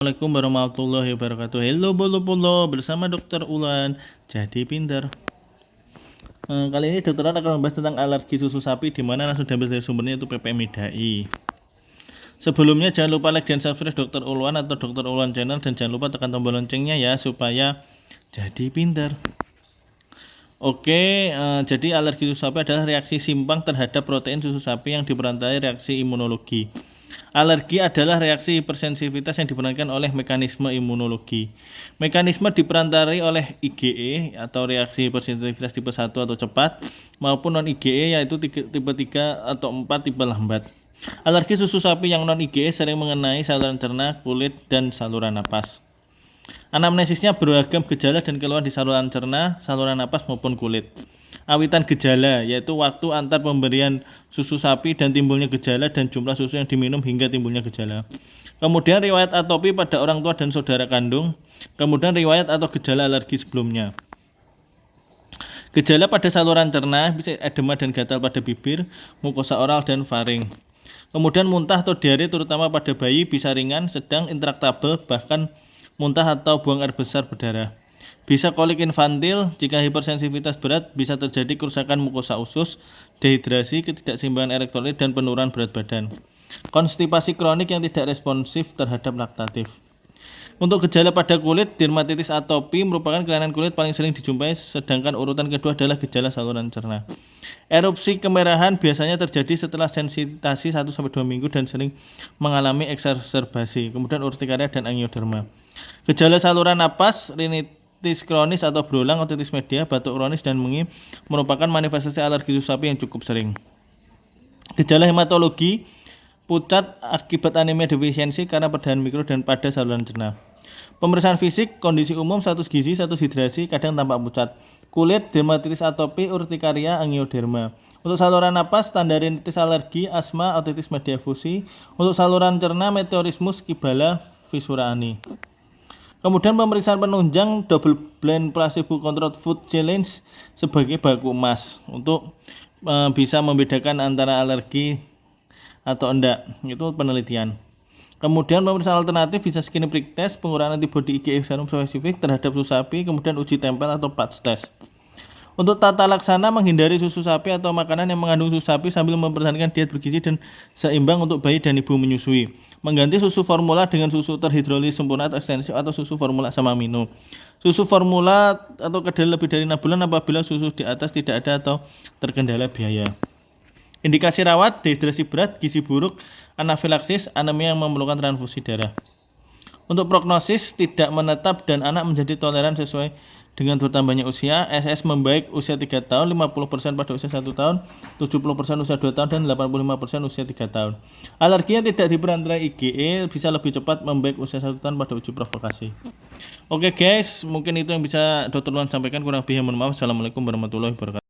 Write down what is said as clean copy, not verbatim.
Assalamualaikum warahmatullahi wabarakatuh. Hello bolo-bolo, bersama Dokter Ulan. Jadi pinter. Kali ini dokter Ulan akan membahas tentang alergi susu sapi, di mana langsung diambil dari sumbernya itu PPMIDAI. Sebelumnya jangan lupa like dan subscribe Dokter Ulan atau Dokter Ulan channel, dan jangan lupa tekan tombol loncengnya ya supaya jadi pinter. Oke, jadi alergi susu sapi adalah reaksi simpang terhadap protein susu sapi yang diperantai reaksi imunologi. Alergi adalah reaksi hipersensitivitas yang diperankan oleh mekanisme imunologi. Mekanisme diperantarai oleh IgE atau reaksi hipersensitivitas tipe 1 atau cepat, maupun non-IgE yaitu tipe 3 atau 4 tipe lambat. Alergi susu sapi yang non-IgE sering mengenai saluran cerna, kulit, dan saluran napas. Anamnesisnya beragam gejala dan keluhan di saluran cerna, saluran napas maupun kulit. Awitan gejala yaitu waktu antar pemberian susu sapi dan timbulnya gejala dan jumlah susu yang diminum hingga timbulnya gejala. Kemudian riwayat atopi pada orang tua dan saudara kandung. Kemudian riwayat atau gejala alergi sebelumnya. Gejala pada saluran cerna bisa edema dan gatal pada bibir, mukosa oral, dan faring. Kemudian muntah atau diare terutama pada bayi bisa ringan, sedang, intraktabel, bahkan muntah atau buang air besar berdarah. Bisa kolik infantil. Jika hipersensitivitas berat bisa terjadi kerusakan mukosa usus, dehidrasi, ketidakseimbangan elektrolit, dan penurunan berat badan. Konstipasi kronik yang tidak responsif terhadap laktatif. Untuk gejala pada kulit, dermatitis atopi merupakan kelainan kulit paling sering dijumpai, sedangkan urutan kedua adalah gejala saluran cerna. Erupsi kemerahan biasanya terjadi setelah sensitasi 1-2 minggu dan sering mengalami eksaserbasi. Kemudian urtikaria dan angioderma. Gejala saluran napas, rinitis kronis atau berulang, otitis media, batuk kronis, dan mengi merupakan manifestasi alergi susu sapi yang cukup sering. Gejala hematologi, pucat akibat anemia defisiensi karena perdarahan mikro dan pada saluran cerna. Pemeriksaan fisik, kondisi umum, status gizi, status hidrasi, kadang tampak pucat. Kulit, dermatitis atopi, urtikaria, angioderma. Untuk saluran napas, standar rinitis alergi, asma, otitis media fusi. Untuk saluran cerna, meteorismus, kibala, visuraani. Kemudian pemeriksaan penunjang double blind placebo controlled food challenge sebagai baku emas untuk bisa membedakan antara alergi atau enggak, itu penelitian. Kemudian pemeriksaan alternatif bisa skin prick test, pengurangan antibodi IgE serum spesifik terhadap susu sapi, kemudian uji tempel atau patch test. Untuk tata laksana, menghindari susu sapi atau makanan yang mengandung susu sapi sambil mempertahankan diet bergizi dan seimbang untuk bayi dan ibu menyusui. Mengganti susu formula dengan susu terhidrolis sempurna atau ekstensif atau susu formula sama amino. Susu formula atau kedelai lebih dari 6 bulan apabila susu di atas tidak ada atau terkendala biaya. Indikasi rawat, dehidrasi berat, gizi buruk, anafilaksis, anemia yang memerlukan transfusi darah. Untuk prognosis tidak menetap dan anak menjadi toleran sesuai dengan bertambahnya usia. SS membaik usia 3 tahun, 50% pada usia 1 tahun, 70% usia 2 tahun, dan 85% usia 3 tahun. Alergi yang tidak diperantarai IgE bisa lebih cepat membaik usia 1 tahun pada uji provokasi. Oke guys, mungkin itu yang bisa Dr. Luan sampaikan, kurang lebihnya mohon maaf. Assalamualaikum warahmatullahi wabarakatuh.